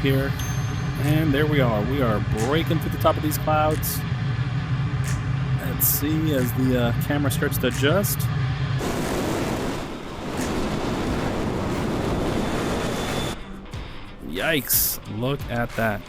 here, and there we are. We are breaking through the top of these clouds. Let's see as the camera starts to adjust. Yikes, look at that.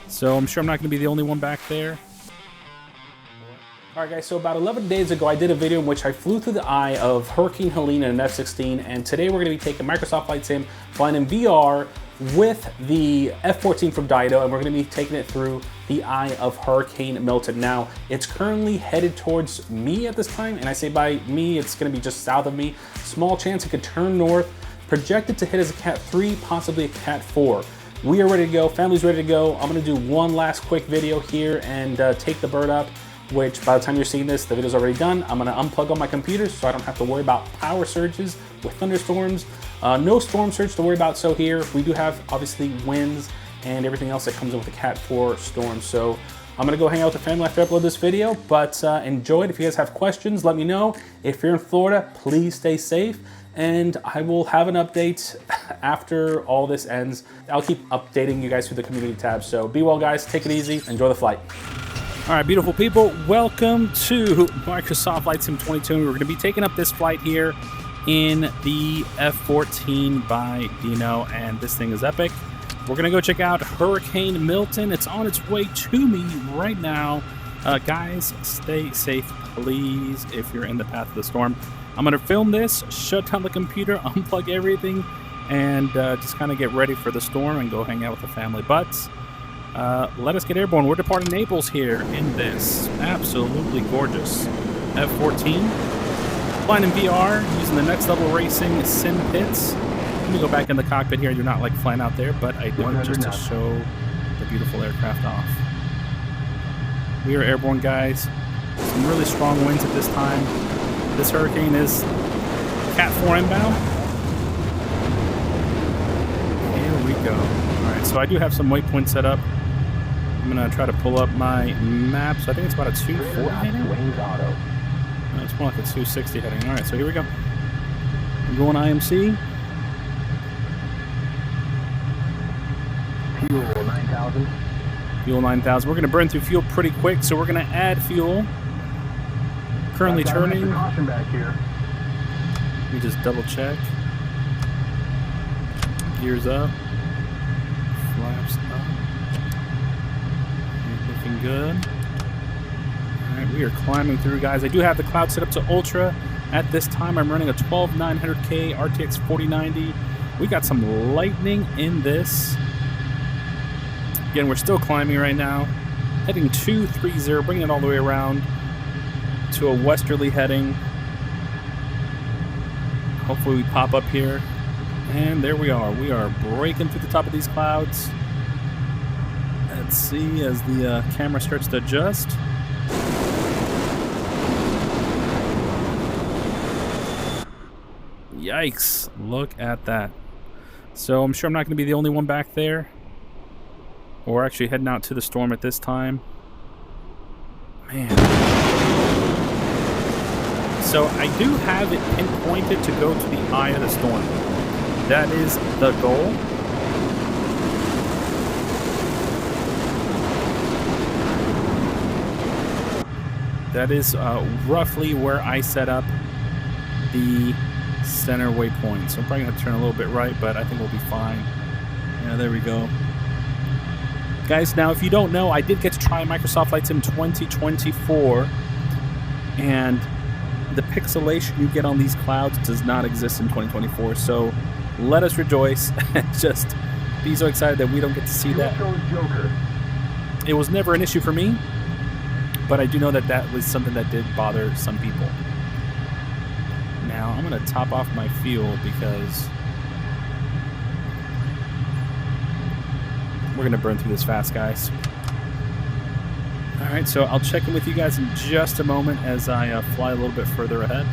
So I'm sure I'm not going to be the only one back there. Alright guys, so about 11 days ago I did a video in which I flew through the eye of Hurricane Helene in an F-16, and today we're going to be taking Microsoft Flight Sim, flying in VR with the F-14 from Dido, and we're going to be taking it through the eye of Hurricane Milton. Now, it's currently headed towards me at this time, and I say by me, it's going to be just south of me. Small chance it could turn north, projected to hit as a Cat 3, possibly a Cat 4. We are ready to go, family's ready to go. I'm going to do one last quick video here and take the bird up, which by the time you're seeing this, the video's already done. I'm gonna unplug all my computers so I don't have to worry about power surges with thunderstorms. No storm surge to worry about. So here we do have obviously winds and everything else that comes in with the Cat 4 storm. So I'm gonna go hang out with the family after I upload this video, but enjoy it. If you guys have questions, let me know. If you're in Florida, please stay safe. And I will have an update after all this ends. I'll keep updating you guys through the community tab. So be well guys, take it easy, enjoy the flight. All right, beautiful people, welcome to Microsoft Flight Sim 22. We're going to be taking up this flight here in the F-14 by Dino, and this thing is epic. We're going to go check out Hurricane Milton. It's on its way to me right now. Guys, stay safe, please, if you're in the path of the storm. I'm going to film this, shut down the computer, unplug everything, and just kind of get ready for the storm and go hang out with the family. But let us get airborne. We're departing Naples here in this absolutely gorgeous F-14. Flying in VR, using the Next Level Racing sim pits. Let me go back in the cockpit here. I do not like flying out there, but I do it just to show the beautiful aircraft off. We are airborne, guys. Some really strong winds at this time. This hurricane is Cat 4 inbound. Here we go. Alright, so I do have some waypoints set up. I'm going to try to pull up my map. So I think it's about a 240 heading. No, it's more like a 260 heading. All right, so here we go. I'm going IMC. Fuel 9,000. Fuel 9,000. We're going to burn through fuel pretty quick, so we're going to add fuel. Currently turning. Caution back here. Let me just double check. Gears up. Flaps up. Looking good. Alright, we are climbing through, guys. I do have the cloud set up to ultra. At this time, I'm running a 12900K RTX 4090. We got some lightning in this. Again, we're still climbing right now. Heading 230, bringing it all the way around to a westerly heading. Hopefully we pop up here. And there we are. We are breaking through the top of these clouds. Let's see as the camera starts to adjust. Yikes, look at that. So I'm sure I'm not going to be the only one back there. We're actually heading out to the storm at this time. Man. So I do have it pinpointed to go to the eye of the storm. That is the goal. That is roughly where I set up the center waypoint. So I'm probably going to turn a little bit right, but I think we'll be fine. Yeah, there we go. Guys, now if you don't know, I did get to try Microsoft Flight Sim 2024, and the pixelation you get on these clouds does not exist in 2024. So let us rejoice and just be so excited that we don't get to see that. It was never an issue for me, but I do know that that was something that did bother some people. Now, I'm going to top off my fuel because we're going to burn through this fast, guys. Alright, so I'll check in with you guys in just a moment as I fly a little bit further ahead.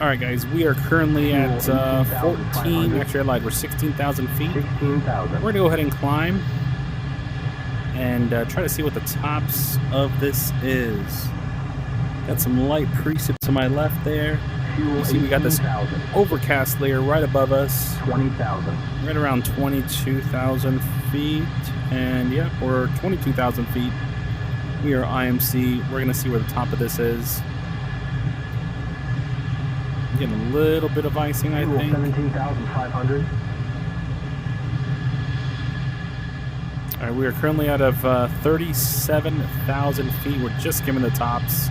All right, guys, we are currently at 14, actually I lied, we're 16,000 feet. 16,000. We're going to go ahead and climb and try to see what the tops of this is. Got some light precip to my left there. You see we got this overcast layer right above us. 20,000. Right around 22,000 feet. And yeah, we're 22,000 feet. We are IMC. We're going to see where the top of this is. Getting a little bit of icing, I think. 17,500. All right, we are currently out of 37,000 feet. We're just skimming the tops.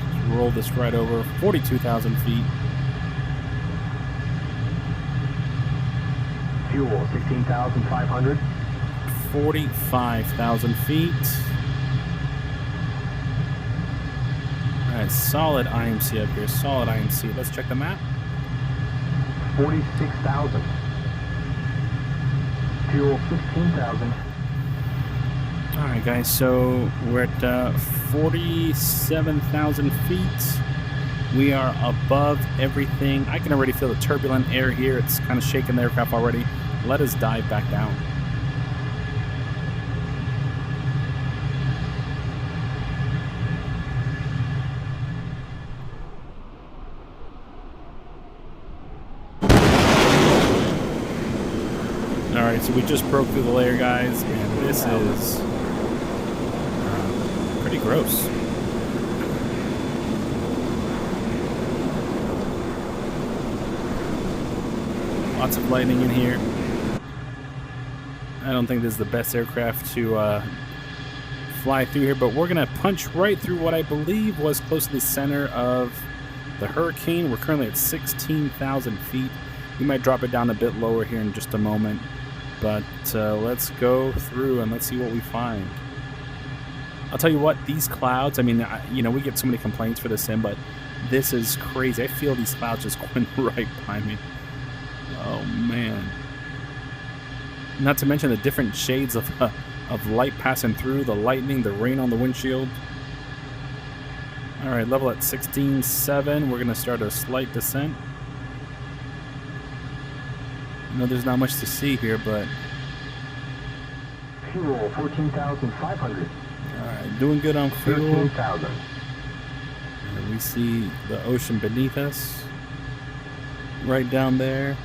Just roll this right over 42,000 feet. Fuel 16,500. 45,000 feet. All right, solid IMC up here. Solid IMC. Let's check the map. 46,000. Fuel 16,000. All right, guys. So we're at 47,000 feet. We are above everything. I can already feel the turbulent air here. It's kind of shaking the aircraft already. Let us dive back down. Alright, so we just broke through the layer, guys, and this is pretty gross. Lots of lightning in here. I don't think this is the best aircraft to fly through here, but we're going to punch right through what I believe was close to the center of the hurricane. We're currently at 16,000 feet. We might drop it down a bit lower here in just a moment. But let's go through and let's see what we find. I'll tell you what, these clouds, I mean, you know, we get so many complaints for the sim, but this is crazy. I feel these clouds just going right by me. Oh, man. Not to mention the different shades of light passing through, the lightning, the rain on the windshield. All right, level at 16.7. We're going to start a slight descent. I know there's not much to see here, but... Fuel 14,500. Alright, doing good on fuel. 13,000. We see the ocean beneath us. Right down there.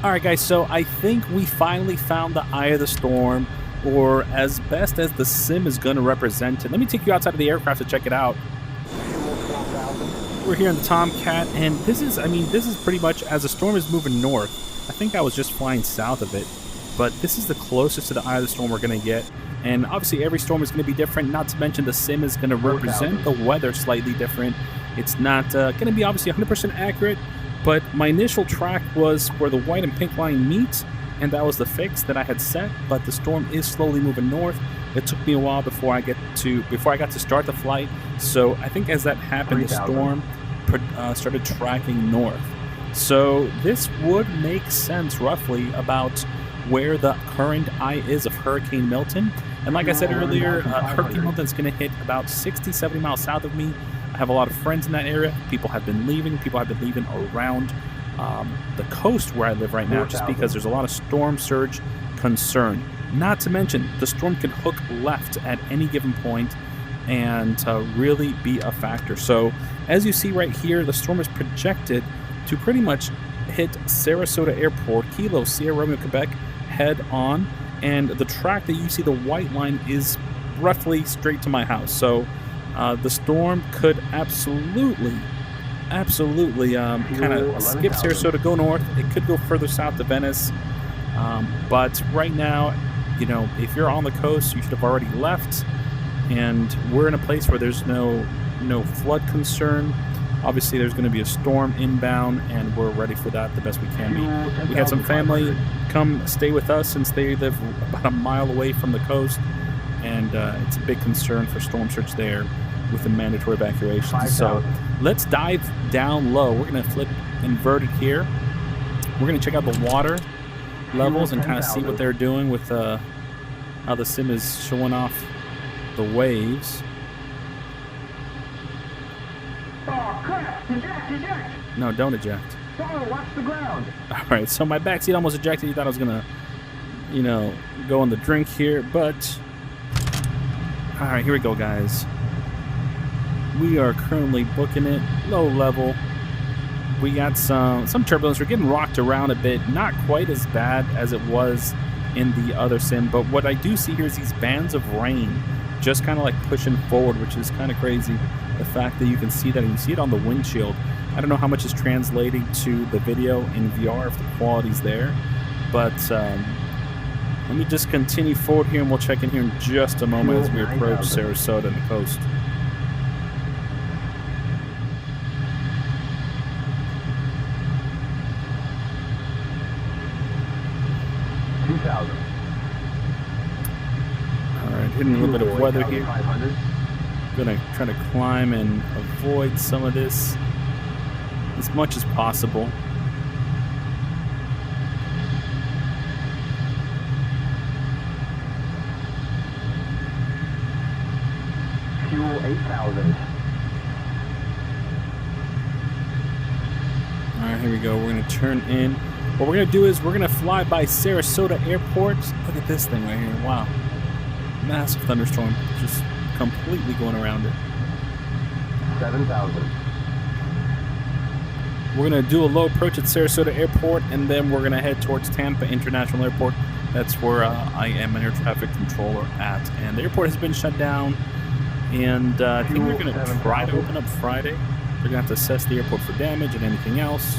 Alright, guys, so I think we finally found the eye of the storm, or as best as the sim is going to represent it. Let me take you outside of the aircraft to check it out. We're here in the Tomcat, and this is, I mean, this is pretty much as the storm is moving north. I think I was just flying south of it, but this is the closest to the eye of the storm we're going to get. And obviously every storm is going to be different, not to mention the sim is going to represent the weather slightly different. It's not going to be obviously 100% accurate, but my initial track was where the white and pink line meet, and that was the fix that I had set, but the storm is slowly moving north. It took me a while before I got to start the flight, so I think as that happened, the storm started tracking north. So this would make sense roughly about where the current eye is of Hurricane Milton. And like I said earlier, Hurricane Milton is going to hit about 60, 70 miles south of me. I have a lot of friends in that area. People have been leaving. People have been leaving around the coast where I live right now, just because there's a lot of storm surge concern. Not to mention, the storm can hook left at any given point and really be a factor. So as you see right here, the storm is projected to pretty much hit Sarasota Airport, Kilo Sierra Romeo, Quebec, head on, and the track that you see, the white line, is roughly straight to my house. So the storm could absolutely kind of skip Sarasota, go north. It could go further south to Venice, but right now, you know, if you're on the coast, you should have already left. And we're in a place where there's no flood concern. Obviously, there's going to be a storm inbound, and we're ready for that the best we can be. We had some family come stay with us since they live about a mile away from the coast, and it's a big concern for storm surge there with the mandatory evacuation. So let's dive down low. We're going to flip inverted here. We're going to check out the water. levels and kind of see what they're doing with how the sim is showing off the waves. Oh, crap! Eject, eject! No, don't eject. Oh, watch the ground! Alright, so my backseat almost ejected. You thought I was gonna, you know, go on the drink here, but... Alright, here we go, guys. We are currently booking it, low level. We got some turbulence. We're getting rocked around a bit. Not quite as bad as it was in the other sim, but what I do see here is these bands of rain just kind of like pushing forward, which is kind of crazy. The fact that you can see that, and you see it on the windshield. I don't know how much is translating to the video in VR, if the quality's there, but let me just continue forward here, and we'll check in here in just a moment as we approach Sarasota and the coast. Alright, hitting a little bit of weather here. Gonna try to climb and avoid some of this as much as possible. Fuel 8,000. Alright, here we go. We're gonna turn in. What we're gonna do is we're gonna fly by Sarasota Airport. Look at this thing right here. Wow. Massive thunderstorm. Just completely going around it. 7,000. We're going to do a low approach at Sarasota Airport, and then we're going to head towards Tampa International Airport. That's where I am an air traffic controller at. And the airport has been shut down, and I think they're going to try to open up Friday. They're going to have to assess the airport for damage and anything else.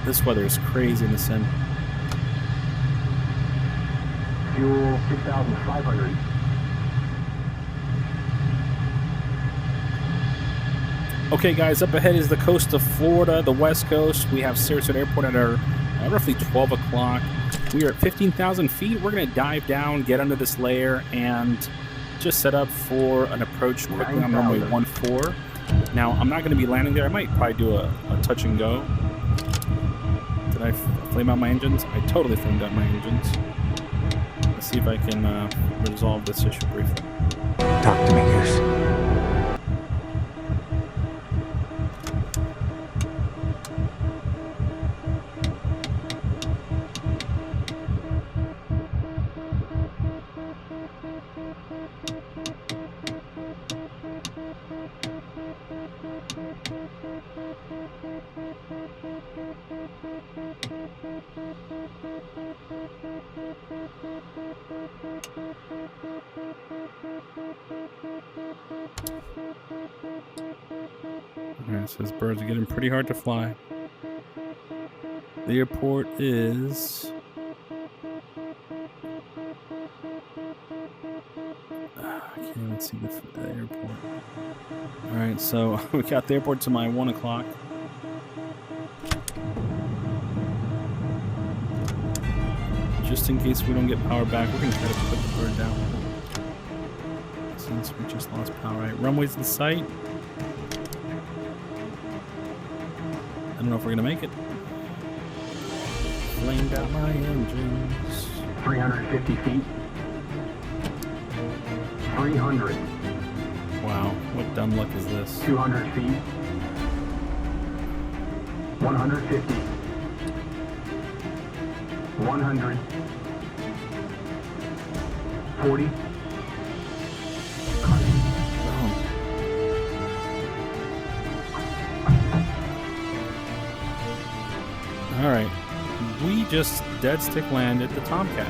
This weather is crazy in the sim. Fuel 6,500. Okay, guys, up ahead is the coast of Florida, the west coast. We have Sarasota Airport at our roughly 12 o'clock. We are at 15,000 feet. We're going to dive down, get under this layer, and just set up for an approach quickly on runway 14. Now, I'm not going to be landing there. I might probably do a touch and go. Did I flame out my engines? I totally flamed out my engines. Let's see if I can resolve this issue briefly. Talk to me, Goose. Alright, it says birds are getting pretty hard to fly. The airport is... I can't even see the airport. Alright, so we got the airport to my 1 o'clock. Just in case we don't get power back, we're going to try to put the bird down. Since we just lost power. Right, runway's in sight. I don't know if we're going to make it. Flamed out my engines. 350 feet. 300. Wow, what dumb luck is this? 200 feet. 150. 100. 40. Alright, we just dead stick landed the Tomcat.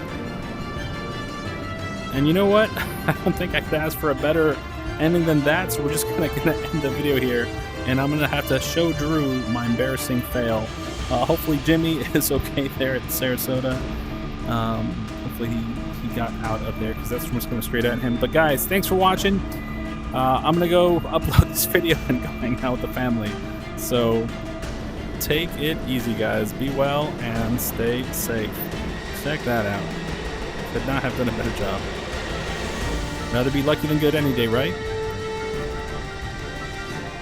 And you know what? I don't think I could ask for a better ending than that, so we're just gonna end the video here. And I'm gonna have to show Drew my embarrassing fail. Hopefully Jimmy is okay there at Sarasota. Hopefully he got out of there, because that's what's going straight at him. But guys, thanks for watching. I'm gonna go upload this video and go hang out with the family. So take it easy, guys. Be well and stay safe. Check that out. Could not have done a better job. Rather be lucky than good any day, right?